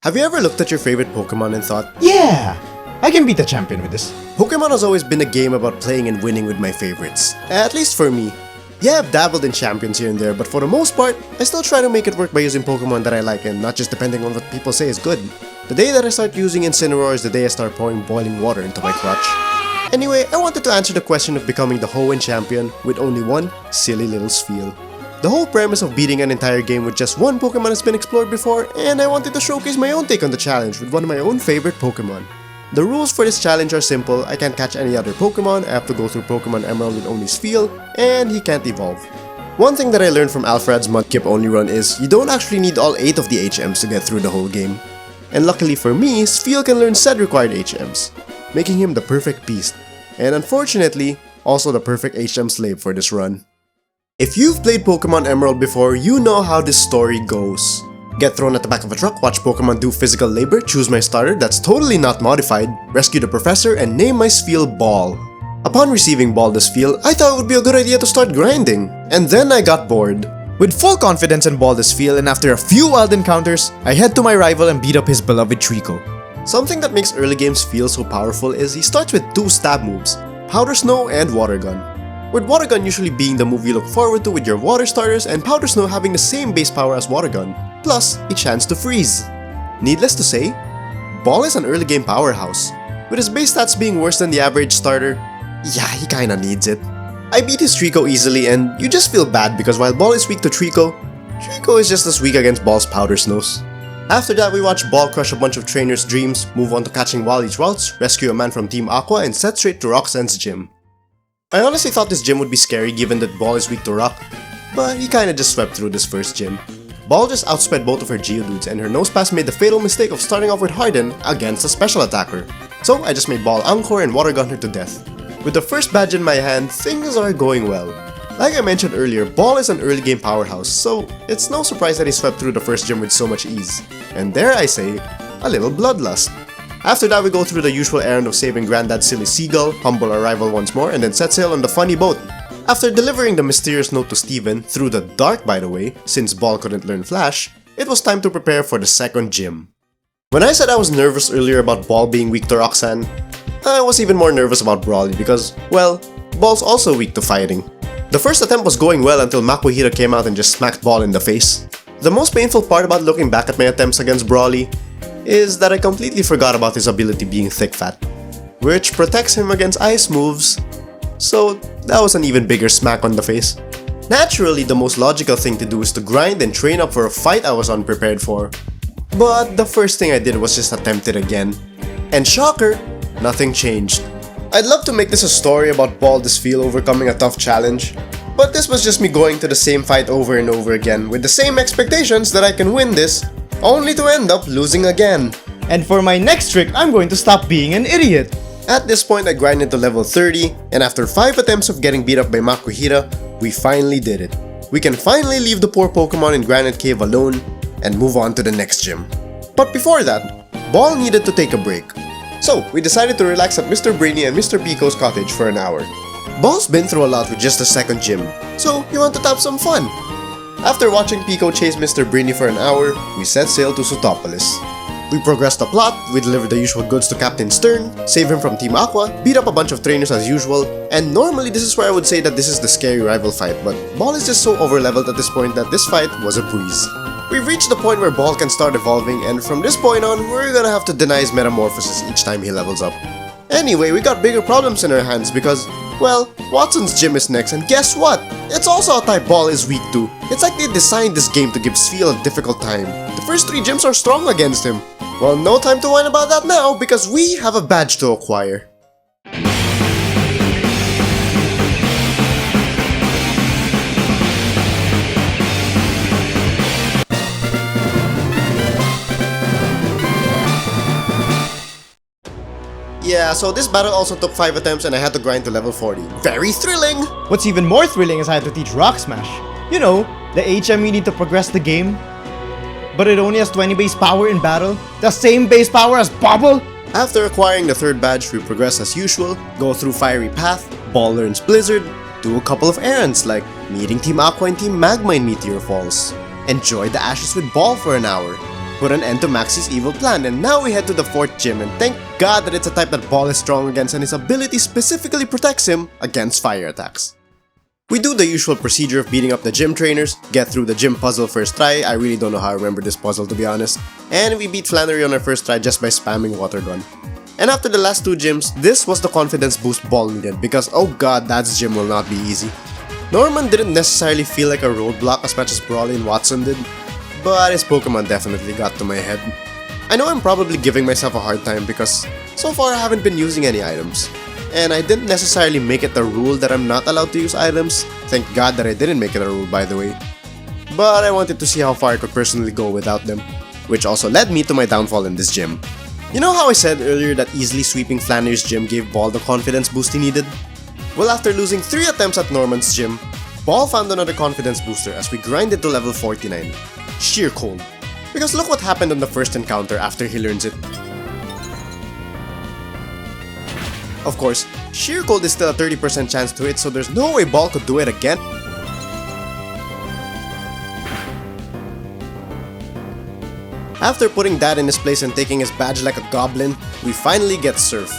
Have you ever looked at your favorite Pokemon and thought, Yeah! I can beat the champion with this. Pokemon has always been a game about playing and winning with my favorites. At least for me. Yeah, I've dabbled in champions here and there, but for the most part, I still try to make it work by using Pokemon that I like and not just depending on what people say is good. The day that I start using Incineroar is the day I start pouring boiling water into my crotch. Anyway, I wanted to answer the question of becoming the Hoenn champion with only one silly little Spheal. The whole premise of beating an entire game with just one Pokemon has been explored before, and I wanted to showcase my own take on the challenge with one of my own favorite Pokemon. The rules for this challenge are simple. I can't catch any other Pokemon, I have to go through Pokemon Emerald with only Spheal, and he can't evolve. One thing that I learned from Alfred's Mudkip only run is you don't actually need all 8 of the HMs to get through the whole game. And luckily for me, Spheal can learn said required HMs, making him the perfect beast. And unfortunately, also the perfect HM slave for this run. If you've played Pokemon Emerald before, you know how this story goes. Get thrown at the back of a truck, watch Pokemon do physical labor, choose my starter that's totally not modified, rescue the professor, and name my Spheal Ball. Upon receiving Ball the Spheal, I thought it would be a good idea to start grinding, and then I got bored. With full confidence in Ball the Spheal and after a few wild encounters, I head to my rival and beat up his beloved Trico. Something that makes early games feel so powerful is he starts with 2 stab moves, Powder Snow and Water Gun. With Water Gun usually being the move you look forward to with your water starters and Powder Snow having the same base power as Water Gun, plus a chance to freeze. Needless to say, Ball is an early game powerhouse. With his base stats being worse than the average starter, yeah, he kinda needs it. I beat his Trico easily and you just feel bad because while Ball is weak to Trico, Trico is just as weak against Ball's Powder Snows. After that, we watch Ball crush a bunch of trainers' dreams, move on to catching Wally's routes, rescue a man from Team Aqua, and set straight to Roxanne's gym. I honestly thought this gym would be scary given that Ball is weak to rock, but he kinda just swept through this first gym. Ball just outsped both of her Geodudes and her Nosepass made the fatal mistake of starting off with Harden against a special attacker. So I just made Ball Anchor and Water Gun her to death. With the first badge in my hand, things are going well. Like I mentioned earlier, Ball is an early game powerhouse, so it's no surprise that he swept through the first gym with so much ease. And dare I say, a little bloodlust. After that, we go through the usual errand of saving Granddad's silly seagull, humble our rival once more, and then set sail on the funny boat. After delivering the mysterious note to Steven, through the dark by the way, since Ball couldn't learn Flash, it was time to prepare for the second gym. When I said I was nervous earlier about Ball being weak to Roxanne, I was even more nervous about Brawly because, well, Ball's also weak to fighting. The first attempt was going well until Makuhita came out and just smacked Ball in the face. The most painful part about looking back at my attempts against Brawly is that I completely forgot about his ability being thick fat, which protects him against ice moves, so that was an even bigger smack on the face. Naturally, the most logical thing to do is to grind and train up for a fight I was unprepared for. But the first thing I did was just attempt it again. And shocker, nothing changed. I'd love to make this a story about Ball the Spheal overcoming a tough challenge, but this was just me going to the same fight over and over again with the same expectations that I can win this, only to end up losing again. And for my next trick, I'm going to stop being an idiot. At this point, I grinded to level 30, and after 5 attempts of getting beat up by Makuhita, we finally did it. We can finally leave the poor Pokemon in Granite Cave alone and move on to the next gym. But before that, Ball needed to take a break. So, we decided to relax at Mr. Brainy and Mr. Pico's cottage for an hour. Ball's been through a lot with just the second gym, so he wanted to have some fun. After watching Pico chase Mr. Brainy for an hour, we set sail to Sootopolis. We progressed the plot, we delivered the usual goods to Captain Stern, save him from Team Aqua, beat up a bunch of trainers as usual, and normally this is where I would say that this is the scary rival fight, but Ball is just so overleveled at this point that this fight was a breeze. We've reached the point where Ball can start evolving, and from this point on, we're gonna have to deny his metamorphosis each time he levels up. Anyway, we got bigger problems in our hands because, well, Watson's gym is next, and guess what? It's also a type Ball is weak to. It's like they designed this game to give Spheal a difficult time. The first 3 gyms are strong against him. Well, no time to whine about that now because we have a badge to acquire. Yeah, so this battle also took 5 attempts and I had to grind to level 40. Very thrilling! What's even more thrilling is I had to teach Rock Smash. You know, the HM you need to progress the game. But it only has 20 base power in battle. The same base power as Bobble! After acquiring the 3rd badge, we progress as usual, go through Fiery Path, Ball learns Blizzard, do a couple of errands like meeting Team Aqua and Team Magma in Meteor Falls, enjoy the ashes with Ball for an hour, put an end to Maxie's evil plan, and now we head to the 4th gym, and thank God that it's a type that Ball is strong against and his ability specifically protects him against fire attacks. We do the usual procedure of beating up the gym trainers, get through the gym puzzle first try, I really don't know how I remember this puzzle to be honest, and we beat Flannery on our first try just by spamming water gun. And after the last 2 gyms, this was the confidence boost Ball needed because oh god, that gym will not be easy. Norman didn't necessarily feel like a roadblock as much as Brawly and Watson did, but his Pokemon definitely got to my head. I know I'm probably giving myself a hard time because so far I haven't been using any items. And I didn't necessarily make it a rule that I'm not allowed to use items. Thank God that I didn't make it a rule, by the way. But I wanted to see how far I could personally go without them, which also led me to my downfall in this gym. You know how I said earlier that easily sweeping Flannery's gym gave Ball the confidence boost he needed? Well, after losing 3 attempts at Norman's gym, Ball found another confidence booster as we grinded to level 49. Sheer Cold. Because look what happened on the first encounter after he learns it. Of course, Sheer Cold is still a 30% chance to hit, so there's no way Ball could do it again. After putting that in his place and taking his badge like a goblin, we finally get Surf,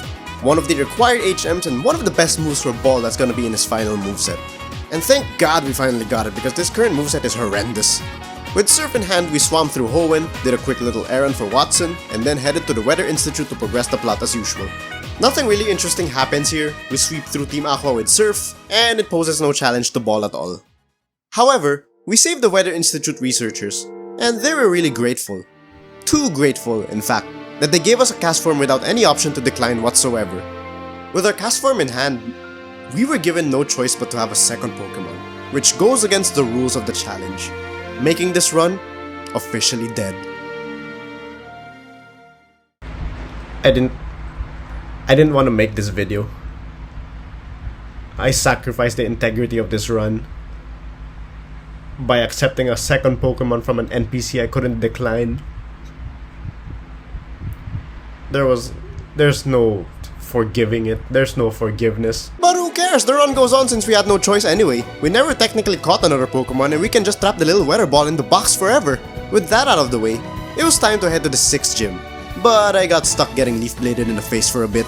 one of the required HMs and one of the best moves for Ball that's gonna be in his final moveset. And thank God we finally got it because this current moveset is horrendous. With Surf in hand, we swamped through Hoenn, did a quick little errand for Watson, and then headed to the Weather Institute to progress the plot as usual. Nothing really interesting happens here, we sweep through Team Aqua with Surf, and it poses no challenge to Ball at all. However, we saved the Weather Institute researchers, and they were really grateful. Too grateful, in fact, that they gave us a cast form without any option to decline whatsoever. With our cast form in hand, we were given no choice but to have a second Pokemon, which goes against the rules of the challenge, making this run officially dead. I didn't want to make this video. I sacrificed the integrity of this run by accepting a second Pokemon from an NPC I couldn't decline. There's no forgiving it, there's no forgiveness. But who cares, the run goes on since we had no choice anyway. We never technically caught another Pokemon and we can just trap the little weather ball in the box forever. With that out of the way, it was time to head to the 6th gym. But I got stuck getting leaf bladed in the face for a bit.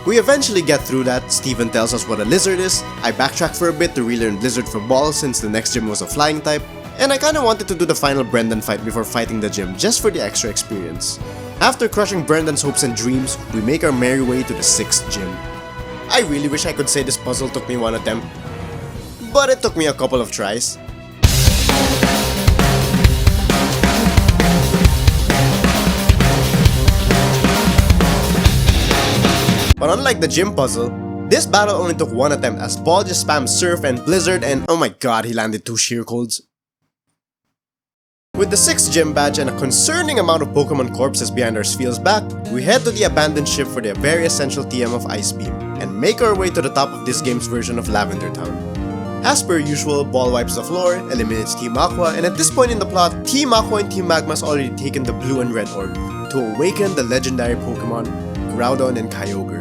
We eventually get through that, Steven tells us what a lizard is, I backtrack for a bit to relearn Blizzard for Ball since the next gym was a flying type, and I kinda wanted to do the final Brendan fight before fighting the gym just for the extra experience. After crushing Brendan's hopes and dreams, we make our merry way to the 6th gym. I really wish I could say this puzzle took me 1 attempt, but it took me a couple of tries. But unlike the gym puzzle, this battle only took 1 attempt as Ball just spammed Surf and Blizzard and oh my god, he landed 2 Sheer Colds. With the 6th gym badge and a concerning amount of Pokemon corpses behind our Spheal's back, we head to the abandoned ship for the very essential TM of Ice Beam, and make our way to the top of this game's version of Lavender Town. As per usual, Ball wipes the floor, eliminates Team Aqua, and at this point in the plot, Team Aqua and Team Magma has already taken the blue and red orb to awaken the legendary Pokemon Groudon and Kyogre.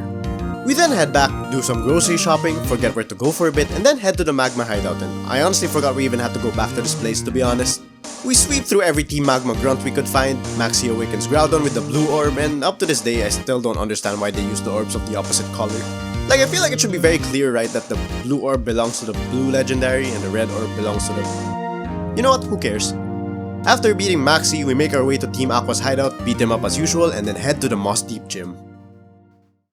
We then head back, do some grocery shopping, forget where to go for a bit, and then head to the Magma hideout, and I honestly forgot we even had to go back to this place to be honest. We sweep through every Team Magma grunt we could find, Maxie awakens Groudon with the blue orb, and up to this day I still don't understand why they use the orbs of the opposite color. Like, I feel like it should be very clear, right, that the blue orb belongs to the blue legendary and the red orb belongs to the... You know what, who cares? After beating Maxie, we make our way to Team Aqua's hideout, beat them up as usual, and then head to the Mossdeep gym.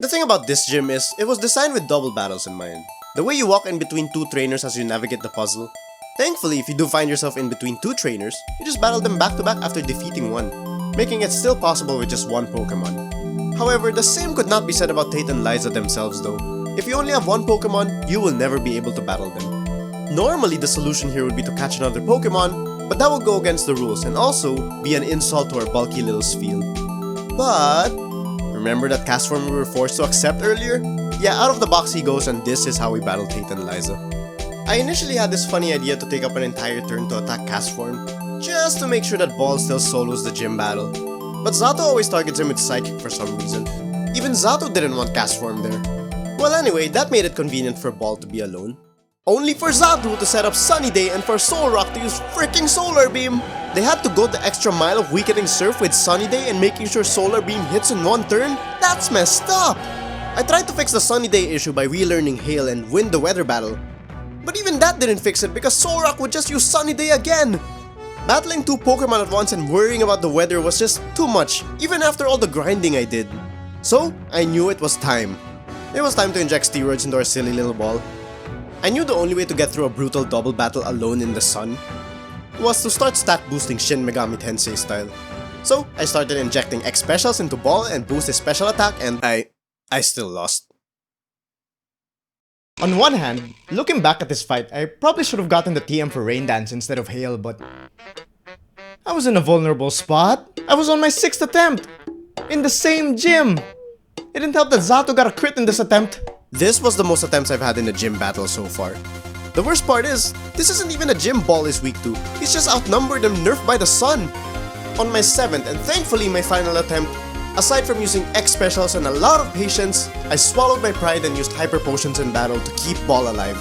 The thing about this gym is, it was designed with double battles in mind. The way you walk in between 2 trainers as you navigate the puzzle. Thankfully, if you do find yourself in between 2 trainers, you just battle them back to back after defeating 1, making it still possible with just 1 Pokemon. However, the same could not be said about Tate and Liza themselves though. If you only have 1 Pokemon, you will never be able to battle them. Normally, the solution here would be to catch another Pokemon, but that would go against the rules and also be an insult to our bulky little Spheal. But... remember that cast form we were forced to accept earlier? Yeah, out of the box he goes and this is how we battle Tate and Liza. I initially had this funny idea to take up an entire turn to attack cast form, just to make sure that Ball still solos the gym battle. But Zato always targets him with Psychic for some reason. Even Zato didn't want cast form there. Well anyway, that made it convenient for Ball to be alone. Only for Zato to set up Sunny Day and for Solrock to use freaking Solar Beam! They had to go the extra mile of weakening Surf with Sunny Day and making sure Solar Beam hits in one turn? That's messed up! I tried to fix the Sunny Day issue by relearning Hail and win the weather battle. But even that didn't fix it because Solrock would just use Sunny Day again! Battling two Pokemon at once and worrying about the weather was just too much, even after all the grinding I did. So, I knew it was time. It was time to inject steroids into our silly little ball. I knew the only way to get through a brutal double battle alone in the sun was to start stat boosting Shin Megami Tensei style. So, I started injecting X specials into Ball and boost his special attack and I still lost. On one hand, looking back at this fight, I probably should have gotten the TM for Rain Dance instead of Hail, but I was in a vulnerable spot. I was on my 6th attempt! In the same gym! It didn't help that Zato got a crit in this attempt. This was the most attempts I've had in a gym battle so far. The worst part is, this isn't even a gym Ball is weak to. He's just outnumbered and nerfed by the sun. On my 7th and thankfully my final attempt, aside from using X specials and a lot of patience, I swallowed my pride and used Hyper Potions in battle to keep Ball alive.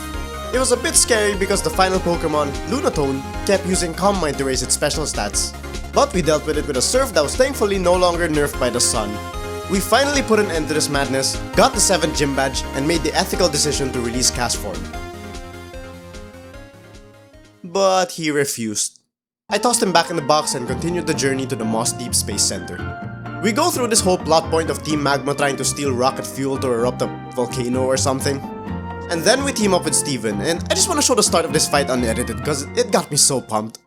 It was a bit scary because the final Pokemon, Lunatone, kept using Calm Mind to raise its special stats. But we dealt with it with a Surf that was thankfully no longer nerfed by the sun. We finally put an end to this madness, got the 7th gym badge, and made the ethical decision to release Castform. But he refused. I tossed him back in the box and continued the journey to the Mossdeep Space Center. We go through this whole plot point of Team Magma trying to steal rocket fuel to erupt a volcano or something. And then we team up with Steven, and I just want to show the start of this fight unedited because it got me so pumped.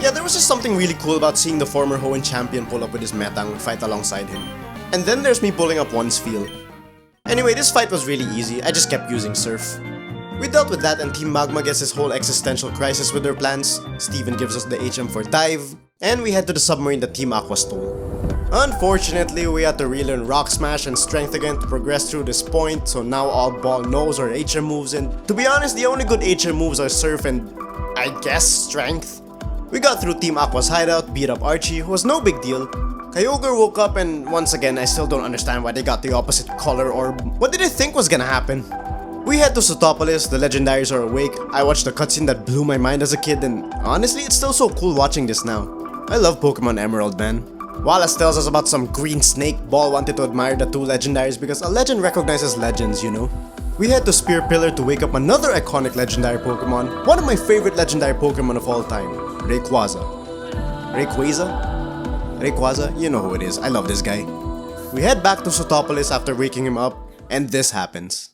Yeah, there was just something really cool about seeing the former Hoenn champion pull up with his Metang and fight alongside him. And then there's me pulling up one Spheal. Anyway, this fight was really easy, I just kept using Surf. We dealt with that and Team Magma gets this whole existential crisis with their plans, Steven gives us the HM for Dive, and we head to the submarine that Team Aqua stole. Unfortunately, we had to relearn Rock Smash and Strength again to progress through this point, so now all Ball knows are HM moves, and to be honest, the only good HM moves are Surf and, I guess, Strength. We got through Team Aqua's hideout, beat up Archie, who was no big deal. Kyogre woke up and once again, I still don't understand why they got the opposite color orb. What did they think was gonna happen? We head to Sotopolis, the Legendaries are awake, I watched the cutscene that blew my mind as a kid and honestly, it's still so cool watching this now. I love Pokemon Emerald, man. Wallace tells us about some green snake, Ball wanted to admire the two Legendaries because a legend recognizes legends, you know. We head to Spear Pillar to wake up another iconic legendary Pokemon, one of my favorite legendary Pokemon of all time, Rayquaza. Rayquaza? You know who it is, I love this guy. We head back to Sotopolis after waking him up, and this happens.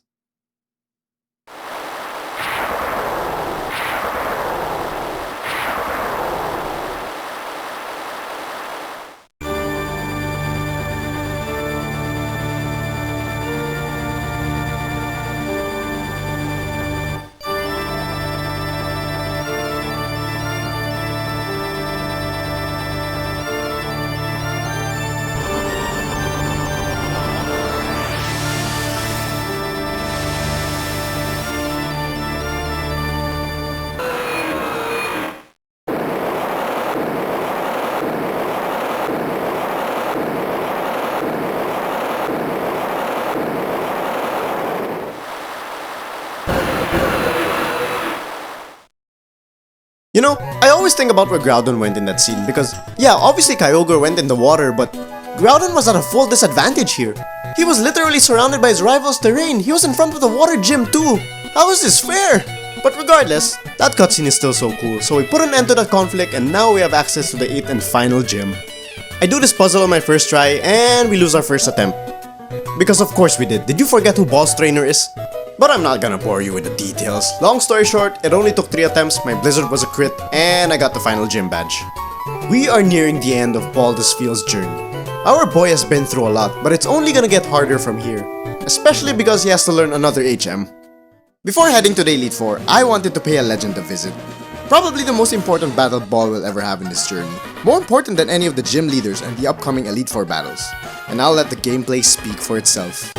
You know, I always think about where Groudon went in that scene because, yeah, obviously Kyogre went in the water, but Groudon was at a full disadvantage here. He was literally surrounded by his rival's terrain, he was in front of the water gym too. How is this fair? But regardless, that cutscene is still so cool, so we put an end to that conflict and now we have access to the 8th and final gym. I do this puzzle on my first try and we lose our first attempt. Because of course we did. Did you forget who Ball's trainer is? But I'm not gonna bore you with the details. Long story short, it only took 3 attempts, my Blizzard was a crit, and I got the final gym badge. We are nearing the end of Baldur's Field's journey. Our boy has been through a lot, but it's only gonna get harder from here. Especially because he has to learn another HM. Before heading to the Elite Four, I wanted to pay a legend a visit. Probably the most important battle Ball will ever have in this journey. More important than any of the gym leaders and the upcoming Elite Four battles. And I'll let the gameplay speak for itself.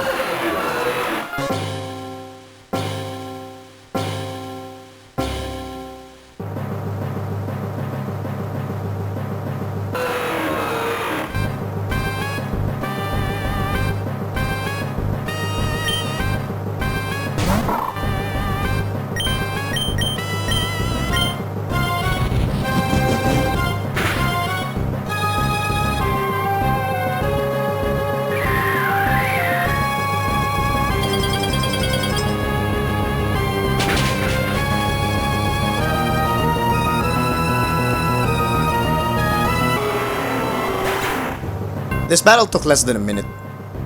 This battle took less than a minute.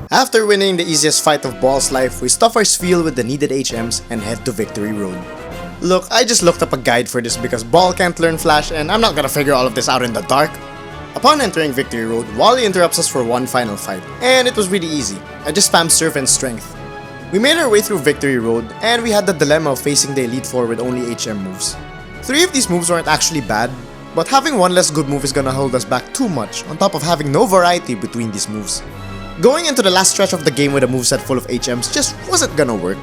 After winning the easiest fight of Ball's life, we stuff our Spheal with the needed HMs and head to Victory Road. Look, I just looked up a guide for this because Ball can't learn Flash and I'm not gonna figure all of this out in the dark. Upon entering Victory Road, Wally interrupts us for one final fight, and it was really easy. I just spammed Surf and Strength. We made our way through Victory Road, and we had the dilemma of facing the Elite Four with only HM moves. 3 of these moves weren't actually bad, but having one less good move is gonna hold us back too much, on top of having no variety between these moves. Going into the last stretch of the game with a moveset full of HMs just wasn't gonna work.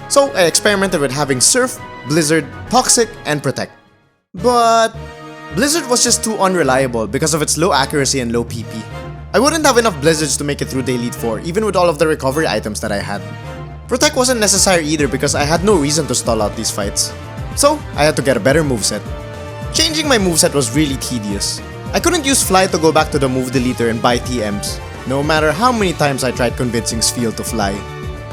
So I experimented with having Surf, Blizzard, Toxic, and Protect. But Blizzard was just too unreliable because of its low accuracy and low PP. I wouldn't have enough Blizzards to make it through the Elite Four, even with all of the recovery items that I had. Protect wasn't necessary either because I had no reason to stall out these fights. So I had to get a better moveset. Changing my moveset was really tedious. I couldn't use Fly to go back to the move deleter and buy TMs, no matter how many times I tried convincing Spheal to fly.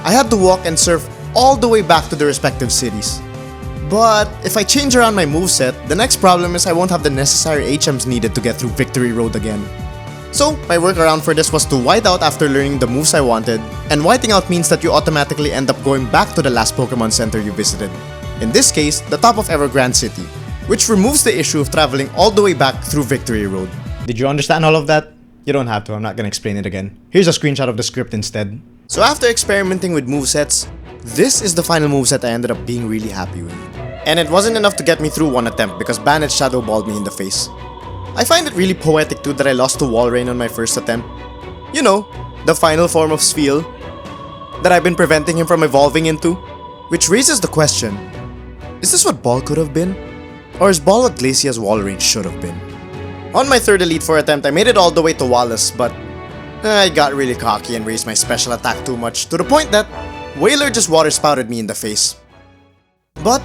I had to walk and surf all the way back to the respective cities. But if I change around my moveset, the next problem is I won't have the necessary HMs needed to get through Victory Road again. So my workaround for this was to white out after learning the moves I wanted, and whiting out means that you automatically end up going back to the last Pokemon Center you visited. In this case, the top of Evergrande City, which removes the issue of traveling all the way back through Victory Road. Did you understand all of that? You don't have to, I'm not gonna explain it again. Here's a screenshot of the script instead. So after experimenting with movesets, this is the final moveset I ended up being really happy with. And it wasn't enough to get me through one attempt because Bannett shadow balled me in the face. I find it really poetic too that I lost to Walrein on my first attempt. You know, the final form of Spheal that I've been preventing him from evolving into. Which raises the question, is this what Ball could have been? Or is Ball what Glacia's Walrein should have been? On my third Elite Four attempt, I made it all the way to Wallace, but I got really cocky and raised my special attack too much to the point that Whaler just water spouted me in the face. But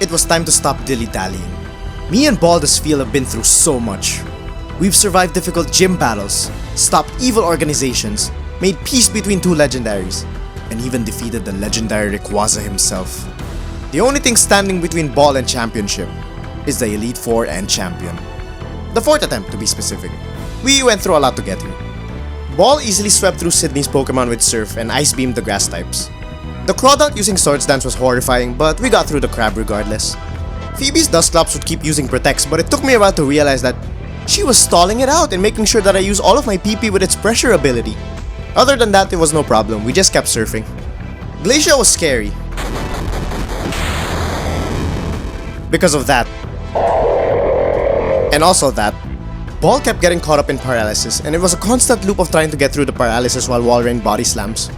it was time to stop dilly-dallying. Me and Ball the Spheal have been through so much. We've survived difficult gym battles, stopped evil organizations, made peace between 2 legendaries, and even defeated the legendary Rayquaza himself. The only thing standing between Ball and championship is the Elite Four and champion. The 4th attempt to be specific. We went through a lot to get here. Ball easily swept through Sydney's Pokemon with Surf and Ice Beamed the grass types. The Crawdont using Swords Dance was horrifying, but we got through the crab regardless. Phoebe's Dusclops would keep using Protects, but it took me a while to realize that she was stalling it out and making sure that I use all of my PP with its pressure ability. Other than that, it was no problem, we just kept surfing. Glacia was scary because of that. And also that, Ball kept getting caught up in paralysis, and it was a constant loop of trying to get through the paralysis while Walrein body slams.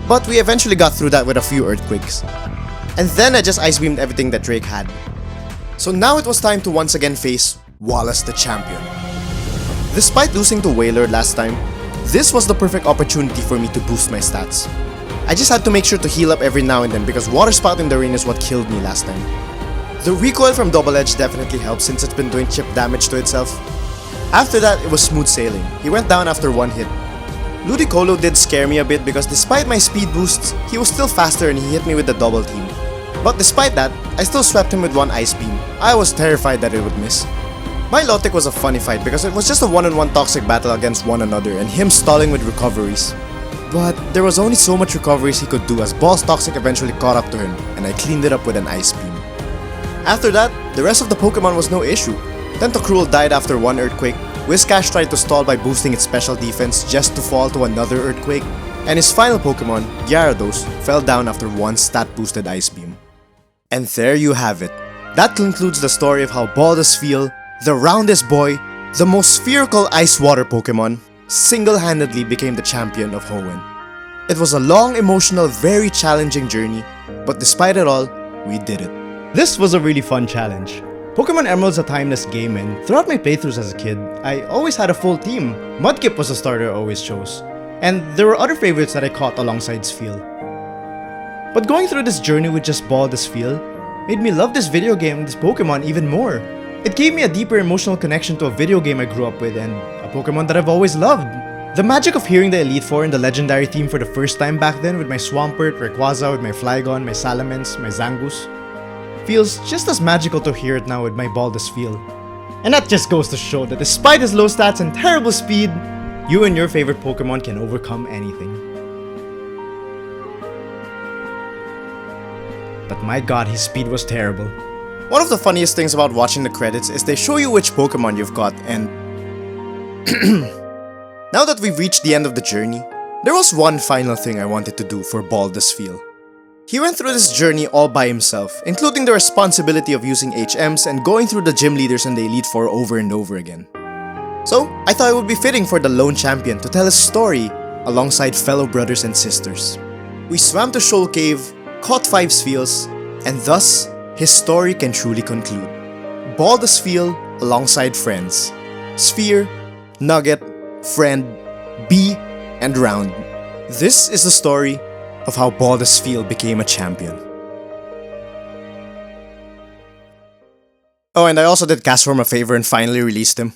But we eventually got through that with a few earthquakes. And then I just ice beamed everything that Drake had. So now it was time to once again face Wallace the champion. Despite losing to Whaler last time, this was the perfect opportunity for me to boost my stats. I just had to make sure to heal up every now and then because Water Spout in the rain is what killed me last time. The recoil from Double Edge definitely helps since it's been doing chip damage to itself. After that, it was smooth sailing. He went down after one hit. Ludicolo did scare me a bit because despite my speed boosts, he was still faster and he hit me with the double team. But despite that, I still swept him with one Ice Beam. I was terrified that it would miss. Milotic was a funny fight because it was just a one-on-one toxic battle against one another and him stalling with recoveries. But there was only so much recoveries he could do as Ball's Toxic eventually caught up to him and I cleaned it up with an Ice Beam. After that, the rest of the Pokemon was no issue. Tentacruel died after one Earthquake, Whiscash tried to stall by boosting its special defense just to fall to another Earthquake, and his final Pokemon, Gyarados, fell down after one stat-boosted Ice Beam. And there you have it. That concludes the story of how Ball the Spheal, the roundest boy, The most spherical ice water Pokemon single-handedly became the champion of Hoenn. It was a long, emotional, very challenging journey, but despite it all, we did it. This was a really fun challenge. Pokemon Emerald's a timeless game, and throughout my playthroughs as a kid, I always had a full team. Mudkip was the starter I always chose, and there were other favorites that I caught alongside Spheal. But going through this journey with just Bald as Spheal made me love this video game and this Pokemon even more. It gave me a deeper emotional connection to a video game I grew up with and a Pokemon that I've always loved. The magic of hearing the Elite Four and the Legendary theme for the first time back then with my Swampert, Rayquaza, with my Flygon, my Salamence, my Zangoose feels just as magical to hear it now with my Baldur's Spheal. And that just goes to show that despite his low stats and terrible speed, you and your favorite Pokemon can overcome anything. But my god, his speed was terrible. One of the funniest things about watching the credits is they show you which Pokemon you've got, and now that we've reached the end of the journey, there was one final thing I wanted to do for Baldur's Spheal. He went through this journey all by himself, including the responsibility of using HMs and going through the gym leaders and the Elite Four over and over again. So, I thought it would be fitting for the lone champion to tell his story alongside fellow brothers and sisters. We swam to Shoal Cave, caught 5 Spheals, and thus, his story can truly conclude. Baldur's Spheal alongside friends. Sphere, Nugget, Friend, Bee, and Round. This is the story of how Baldur's Spheal became a champion. Oh, and I also did Castform a favor and finally released him.